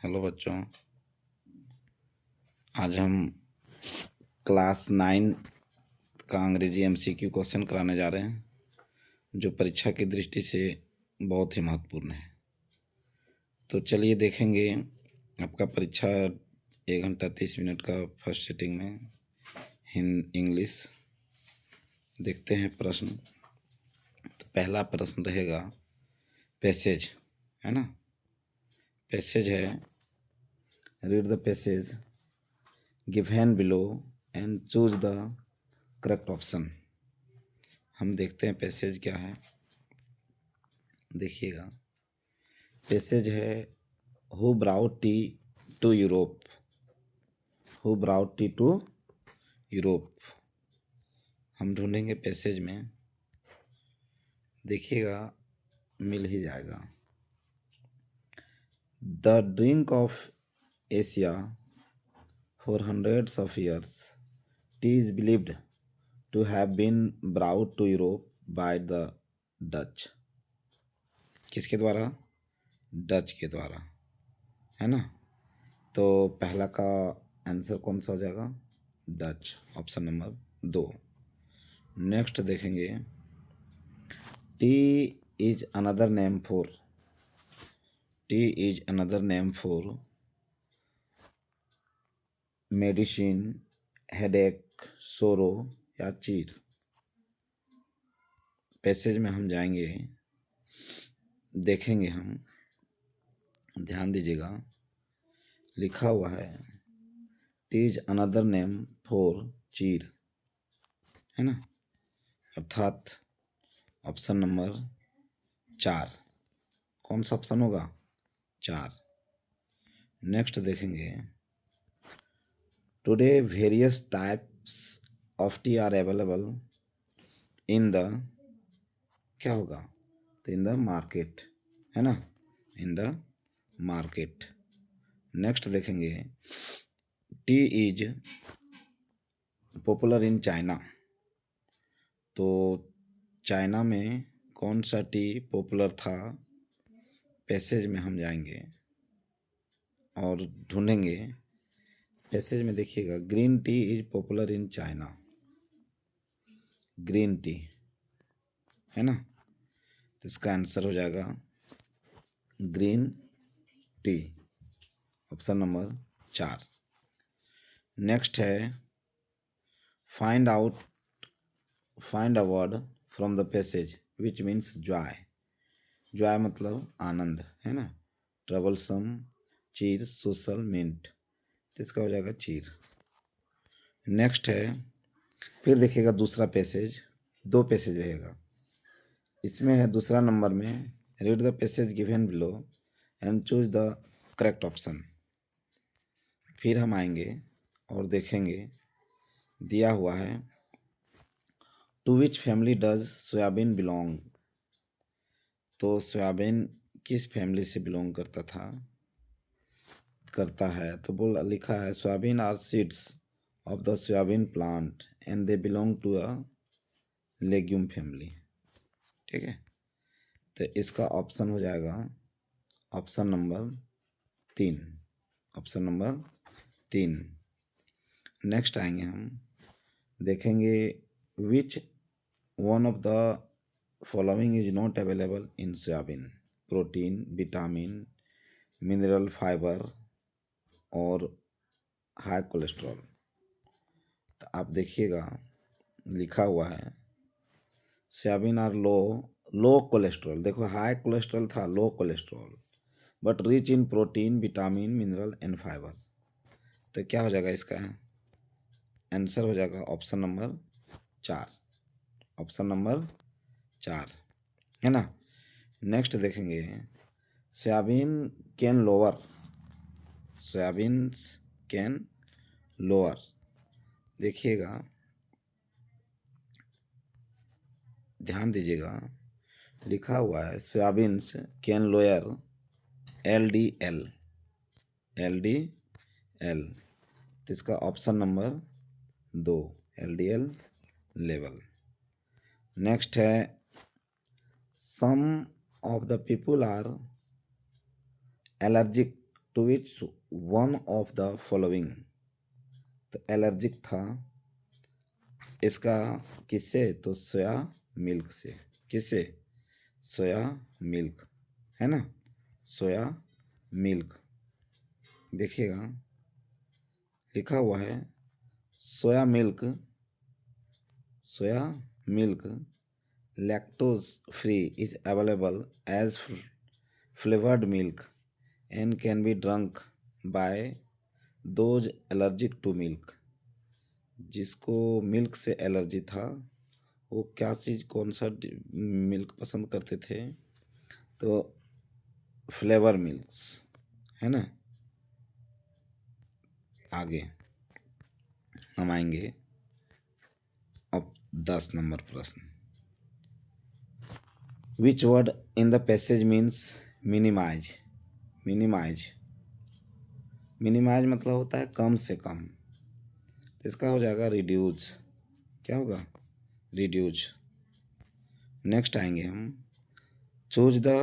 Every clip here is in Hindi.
हेलो बच्चों, आज हम क्लास 9 का अंग्रेजी एमसीक्यू क्वेश्चन कराने जा रहे हैं, जो परीक्षा की दृष्टि से बहुत ही महत्वपूर्ण है। तो चलिए देखेंगे आपका परीक्षा 1 घंटा 30 मिनट का फर्स्ट सिटिंग में इंग्लिश। देखते हैं प्रश्न। तो पहला प्रश्न रहेगा पैसेज, है ना। पैसेज है, read the passage given below and choose the correct option। हम देखते हैं पैसेज क्या है। देखिएगा, पैसेज है who brought tea to Europe. Who brought tea to Europe हम ढूंढेंगे पैसेज में, देखिएगा मिल ही जाएगा। The drink of Asia for hundreds of years, tea is believed to have been brought to Europe by the Dutch। किसके द्वारा? डच के द्वारा, है ना। तो पहला का आंसर कौन सा हो जाएगा? Dutch, option number 2। नेक्स्ट देखेंगे, T is another name for. T is another name for medicine, headache, सोरो या चीर। पैसेज में हम जाएंगे, देखेंगे हम, ध्यान दीजिएगा। लिखा हुआ है T is another name for चीर, है ना, अर्थात ऑप्शन नंबर 4। कौन सा ऑप्शन होगा? 4। नेक्स्ट देखेंगे, today various types of T R available in the, क्या होगा? तो इन द मार्केट, है ना, इन द मार्केट। नेक्स्ट देखेंगे, T is popular in China. तो चाइना में कौन सा टी पॉपुलर था? पैसेज में हम जाएंगे और ढूंढेंगे। पैसेज में देखिएगा, green tea is popular in China. Green tea, है ना, तो इसका आंसर हो जाएगा green tea, option number 4। Next है, find a word from the passage which means joy. Joy मतलब आनंद, है ना। ट्रबलसम, चीर, सोशल, मिंट, तो इसका हो जाएगा चीर। नेक्स्ट है, फिर देखिएगा दूसरा पैसेज, 2 पैसेज रहेगा। इसमें है दूसरा नंबर में, read the passage given below and choose the correct option. फिर हम आएंगे और देखेंगे, दिया हुआ है to which family does soybean belong. तो सोयाबीन किस फैमिली से बिलोंग करता है? तो बोल लिखा है soybean are seeds of the soybean plant and they belong to a legume family. ठीक है, तो इसका ऑप्शन हो जाएगा option number 3। Option number 3। Next आएंगे हम, देखेंगे which one of the following is not available in soybean. Protein, vitamin, mineral, fibre और हाई कोलेस्ट्रॉल। तो आप देखिएगा, लिखा हुआ है सोयाबीन आर लो कोलेस्ट्रॉल। देखो, हाई कोलेस्ट्रॉल था, low cholesterol, but rich in protein, vitamin, mineral and fibre. तो क्या हो जाएगा? इसका आंसर हो जाएगा ऑप्शन नंबर 4। ऑप्शन नंबर 4, है ना। नेक्स्ट देखेंगे, soybean can lower. Soybean can lower, देखिएगा, ध्यान दीजिएगा। लिखा हुआ है soybeans can lower LDL। LDL, तो इसका option number 2, LDL level. Next है, some of the people are allergic to which one of the following, तो एलर्जिक था इसका किससे, तो सोया मिल्क से। किससे, सोया मिल्क, है ना, सोया मिल्क। देखिएगा लिखा हुआ है soya milk, soya milk lactose free is available as flavored milk and can be drunk by those allergic to milk। जिसको मिल्क से एलर्जी था वो क्या चीज़, कौन सा मिल्क पसंद करते थे, तो फ्लेवर मिल्क्स, है ना। आगे हम आएंगे अब 10 नंबर प्रश्न। Which word in the passage means minimize. Minimize, minimize मतलब होता है कम से कम, तो इसका हो जाएगा रिड्यूज। क्या होगा, रिड्यूज। नेक्स्ट आएंगे हम, choose the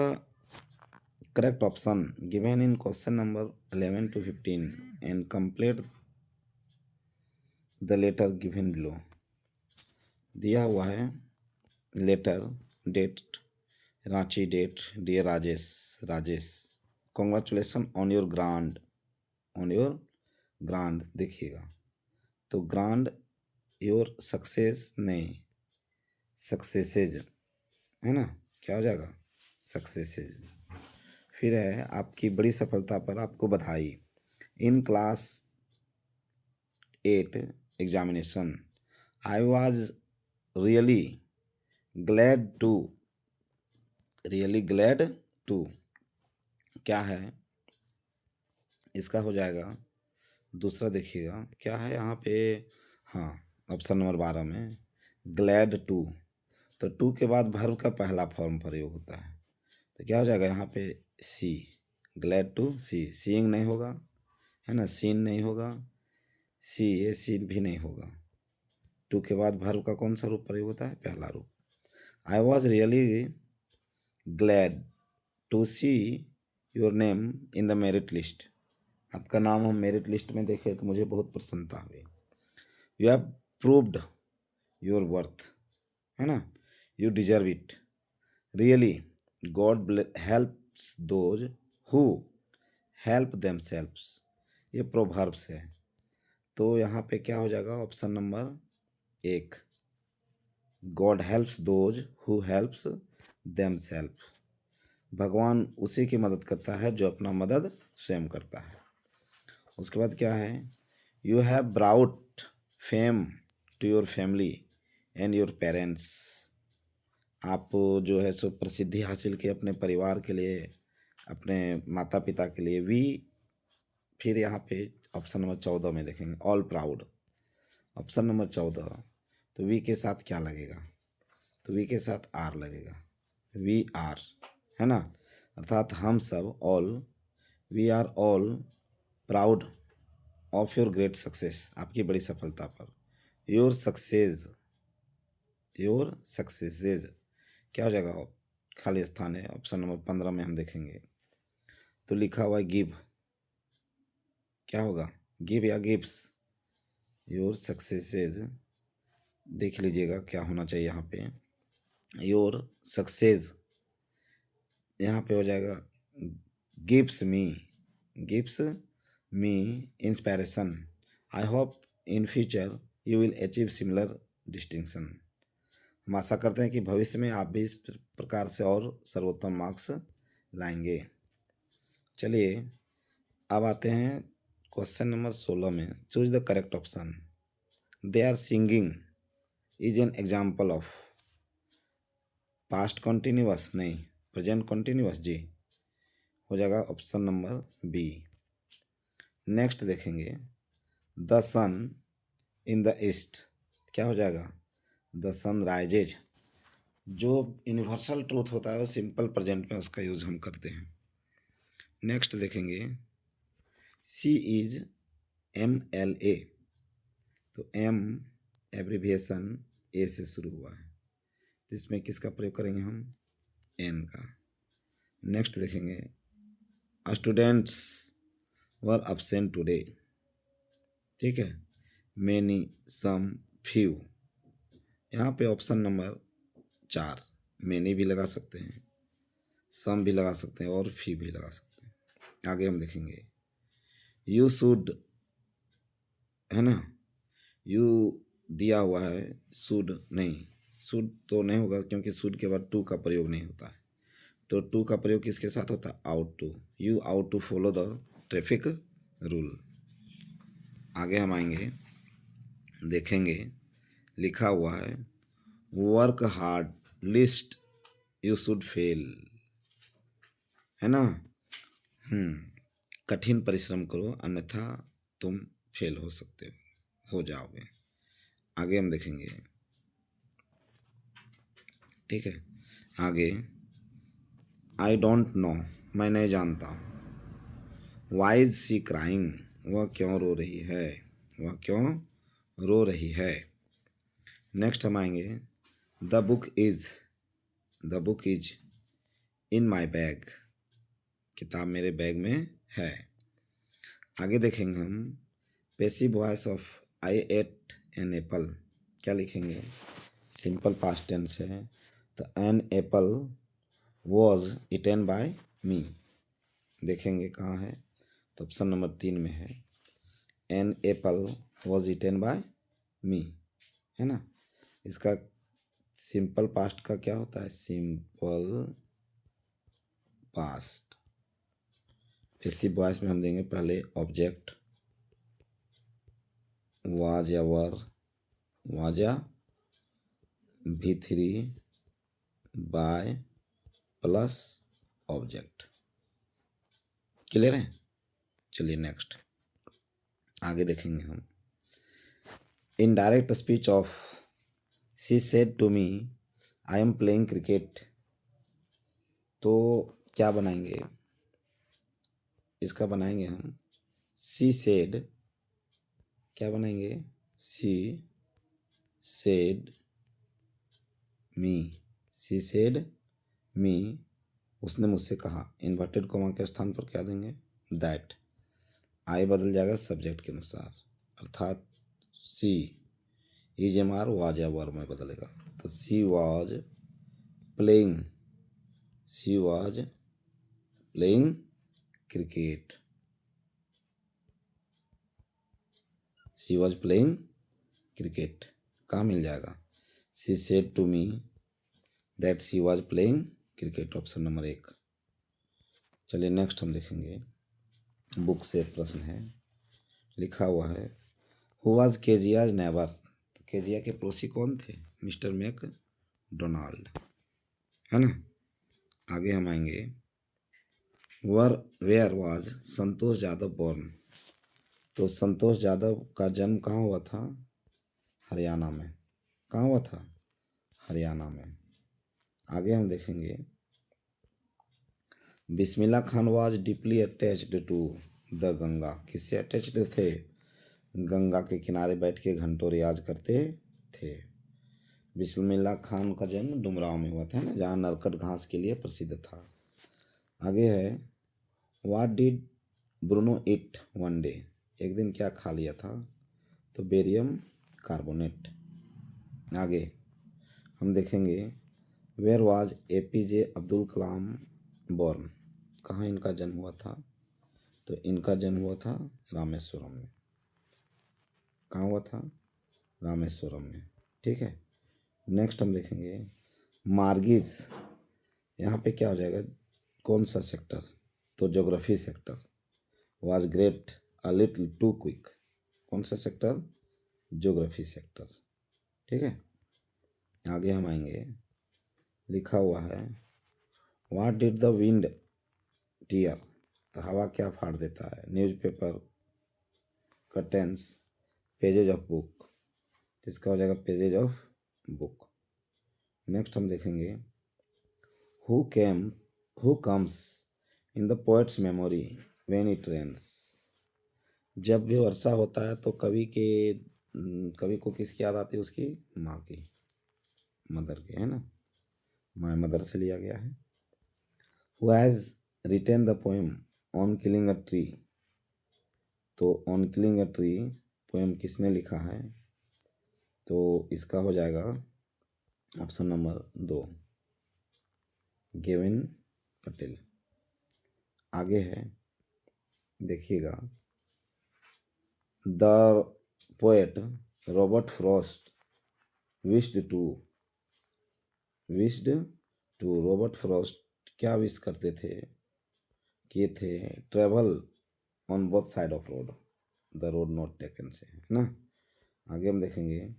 correct option given in question number 11 to 15 and complete the letter given below. दिया हुआ है letter, date Ranchi date, dear Rajesh, Rajesh congratulation on your grand, on your grand. देखिएगा तो ग्रांड योर सक्सेस नहीं, सक्सेसेज, है ना, क्या हो जाएगा, सक्सेसेज। फिर है आपकी बड़ी सफलता पर आपको बधाई। In class 8 examination I was really glad to, really glad to क्या है, इसका हो जाएगा दूसरा। देखिएगा क्या है यहाँ पे, हाँ ऑप्शन नंबर 12 में ग्लैड टू, तो टू के बाद वर्ब का पहला फॉर्म प्रयोग होता है, तो क्या हो जाएगा यहाँ पे सी, ग्लैड टू सी। सीइंग नहीं होगा, है ना, सीन नहीं होगा, सी ये सीन भी नहीं होगा। टू के बाद वर्ब का कौन सा रूप प्रयोग होता है, पहला रूप। I was really glad to see your name in the merit list. आपका नाम हम मेरिट लिस्ट में देखे तो मुझे बहुत प्रसन्नता हुई। You have proved your worth, है ना, you deserve it, really God helps those who help themselves. ये प्रोवर्ब्स है, तो यहाँ पे क्या हो जाएगा, option number 1 God helps those who helps themselves. भगवान उसी की मदद करता है जो अपना मदद स्वयं करता है। उसके बाद क्या है, you have brought fame to your family and your parents. आप जो है सो प्रसिद्धि हासिल की अपने परिवार के लिए, अपने माता पिता के लिए। वी, फिर यहाँ पे ऑप्शन नंबर 14 में देखेंगे ऑल प्राउड, ऑप्शन नंबर 14, तो वी के साथ क्या लगेगा, तो वी के साथ आर लगेगा, वी आर, है ना, अर्थात हम सब, all, we are all proud of your great success, आपकी बड़ी सफलता पर। योर सक्सेस, योर सक्सेसेज क्या हो जाएगा, खाली स्थान है, ऑप्शन नंबर 15 में हम देखेंगे, तो लिखा हुआ है गिव, क्या होगा, गिव या गिव्स। योर सक्सेसेज देख लीजिएगा क्या होना चाहिए यहाँ पे, योर सक्सेस यहाँ पे हो जाएगा gives me, gives me inspiration, I hope in future you will achieve similar distinction. हम आशा करते हैं कि भविष्य में आप भी इस प्रकार से और सर्वोत्तम मार्क्स लाएंगे। चलिए अब आते हैं क्वेश्चन नंबर 16 में, choose the correct option. They are singing is an example of past continuous, नहीं प्रेजेंट कॉन्टिन्यूअस, जी हो जाएगा ऑप्शन नंबर बी। नेक्स्ट देखेंगे the sun in the east, क्या हो जाएगा, द सन राइजेज। जो यूनिवर्सल ट्रूथ होता है वो सिंपल प्रेजेंट में उसका यूज हम करते हैं। नेक्स्ट देखेंगे सी इज MLA, तो एम एब्रीविएशन ए से शुरू हुआ है, जिसमें किसका प्रयोग करेंगे हम, एन का। नेक्स्ट देखेंगे स्टूडेंट्स वर absent टुडे। ठीक है, मैनी, सम, फ्यू। यहाँ पे ऑप्शन नंबर 4, मैनी भी लगा सकते हैं, सम भी लगा सकते हैं और फ्यू भी लगा सकते हैं। आगे हम देखेंगे, यू शुड, है ना, यू दिया हुआ है, शुड नहीं, शुड तो नहीं होगा क्योंकि शुड के बाद टू का प्रयोग नहीं होता है। तो टू का प्रयोग किसके साथ होता है? Ought to. You ought to follow the traffic rule. आगे हम आएंगे, देखेंगे, लिखा हुआ है work hard lest you should fail, है ना। कठिन परिश्रम करो अन्यथा तुम फेल हो सकते हो जाओगे। आगे हम देखेंगे, ठीक है। आगे, आई डोंट नो, मैं नहीं जानता। वाई इज सी क्राइंग, वह क्यों रो रही है, वह क्यों रो रही है। नेक्स्ट हम आएंगे, the book is, the book is in my bag, किताब मेरे बैग में है। आगे देखेंगे हम, passive voice of I ate an apple, क्या लिखेंगे? सिंपल पास्ट टेंस है, तो an apple was eaten by me. देखेंगे कहाँ है, तो ऑप्शन नंबर 3 में है, an apple was eaten by me, है ना। इसका सिंपल पास्ट का क्या होता है? Simple past. पैसिव वॉइस में हम देंगे पहले ऑब्जेक्ट, वाज या वर, वाज या V3 bye plus object. Clear है? चलिए नेक्स्ट आगे देखेंगे हम, indirect speech of she said to me I am playing cricket, तो क्या बनाएंगे? इसका बनाएंगे हम शी सेड, क्या बनाएंगे? She said me, she said me, उसने मुझसे कहा। इन्वर्टेड कॉमा के स्थान पर क्या देंगे? दैट। आई बदल जाएगा सब्जेक्ट के अनुसार, अर्थात she is am are was या वर में बदलेगा। तो she was playing, she was playing cricket, she was playing cricket, कहाँ मिल जाएगा? She said to me that she was playing cricket, option number 1। चलिए नेक्स्ट हम देखेंगे, बुक से एक प्रश्न है, लिखा हुआ है who was Keziah's neighbour, Kezia के पड़ोसी कौन थे? मिस्टर मैक डोनाल्ड, है ना। आगे हम आएंगे, where was Santosh Yadav born, तो संतोष यादव का जन्म कहाँ हुआ था? हरियाणा में। कहाँ हुआ था? हरियाणा में। आगे हम देखेंगे, Bismillah Khan was deeply attached to the Ganga, किससे अटैच्ड थे? गंगा के किनारे बैठ के घंटों रियाज करते थे। बिस्मिल्लाह खान का जन्म डुमराव में हुआ था ना, जहाँ नरकट घास के लिए प्रसिद्ध था। आगे है, what did Bruno eat one day, एक दिन क्या खा लिया था? तो बेरियम कार्बोनेट। आगे हम देखेंगे, where was APJ Abdul Kalam born, कहाँ इनका जन्म हुआ था? तो इनका जन्म हुआ था रामेश्वरम में। कहाँ हुआ था? रामेश्वरम में। ठीक है, नेक्स्ट हम देखेंगे, मार्गिस, यहाँ पे क्या हो जाएगा? कौन सा सेक्टर? तो geography sector. Was great a little too quick, कौन सा सेक्टर? Geography sector. ठीक है, आगे हम आएंगे, लिखा हुआ है what did the wind tear, तो हवा क्या फाड़ देता है? Newspaper, curtains, pages of book, इसका हो जाएगा पेजेज ऑफ बुक। नेक्स्ट हम देखेंगे, who comes in the poet's memory when it rains, जब भी वर्षा होता है तो कवि को किसकी याद आती है? उसकी माँ की, मदर की, है ना। माय मदर से लिया गया है। Who has written the poem on killing a tree, तो on killing a tree poem किसने लिखा है? तो इसका हो जाएगा ऑप्शन नंबर 2, गेविन पटेल। आगे है, देखिएगा, the poet Robert Frost wished to Robert Frost क्या विश करते थे, किए थे? Travel on both side of road, the road not taken से, है ना। आगे हम देखेंगे,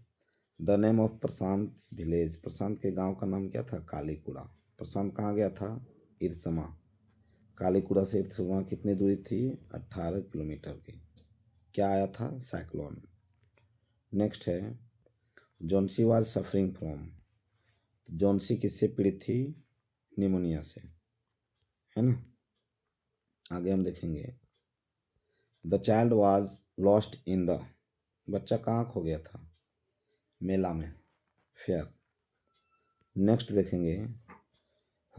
the name of Prashant village, Prashant के गांव का नाम क्या था? कालीकुड़ा। प्रशांत कहाँ गया था? इरसमा। कालीकुड़ा से इरसमा कितनी दूरी थी? 18 किलोमीटर की। क्या आया था? साइक्लोन। नेक्स्ट है, Johnsy was suffering from, Johnsy किससे पीड़ित थी? निमोनिया से, है ना। आगे हम देखेंगे, the child was lost in the, बच्चा कहाँ खो गया था? मेला में, फेयर। नेक्स्ट देखेंगे,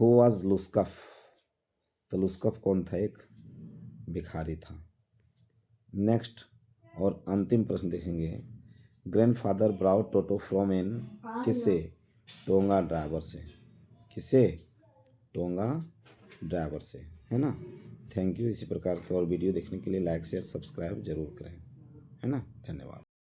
हु वाज लुस्कफ, तो लुस्कफ कौन था? एक भिखारी था। नेक्स्ट और अंतिम प्रश्न देखेंगे, grandfather brought Toto from an, किससे? टोंगा ड्राइवर से। किससे? टोंगा ड्राइवर से, है ना। Thank you. इसी प्रकार के और वीडियो देखने के लिए लाइक शेयर सब्सक्राइब जरूर करें, है ना। धन्यवाद।